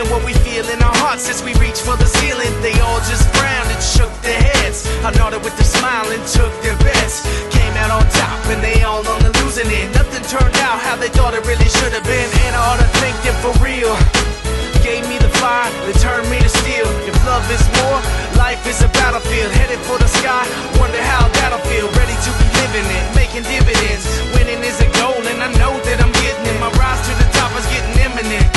feeling what we feel in our hearts as we reach for the ceiling. They all just frowned and shook their heads. I nodded with a smile and took their bets. Came out on top and they all on the losing end. Nothing turned out how they thought it really should have been. And I ought to thank them for real. Gave me the fire, they turned me to steel. If love is war, life is a battlefield. Headed for the sky, wonder how that'll feel. Ready to be living it, making dividends. Winning is a goal and I know that I'm getting it. My rise to the top is getting imminent.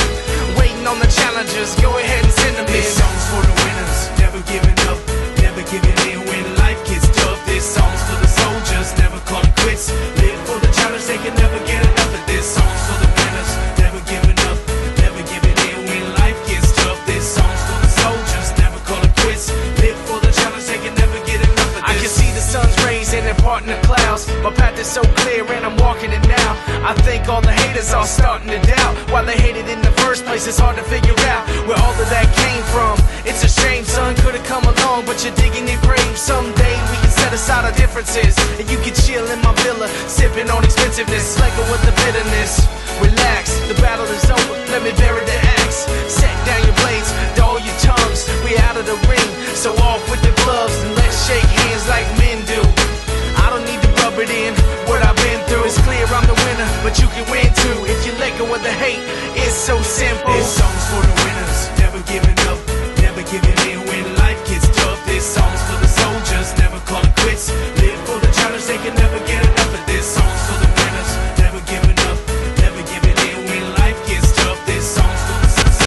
Waiting on the challengers, go ahead and send them in. This song's for the winners, never giving up, never giving in when life gets tough. This song's for the soldiers, never call it quits. Live for the challenge, they can never get enough of this. Song's for the winners, never giving up, never giving in when life gets tough. This song's for the soldiers, never call it quits. Live for the challenge, they can never get enough of this. I can see the sun's rays and they're parting the clouds. My path is so clear and I'm walking it now. I think all the haters are starting to doubt why they hated in the first place. It's hard to figure out where all of that came from. It's a shame, son, could've come along, but you're digging your grave. Someday we can set aside our differences and you can chill in my villa, sipping on expensiveness, let go with the bitterness. Relax, the battle is over, let me bury the axe. Set down your blades, dull your tongues. We out of the ring, so off with the gloves and let's shake hands like men do. I don't need to rub it in, what I've been through. It's clear I'm the winner, but you can win too if you let go of the hate. It's so simple. This song's for the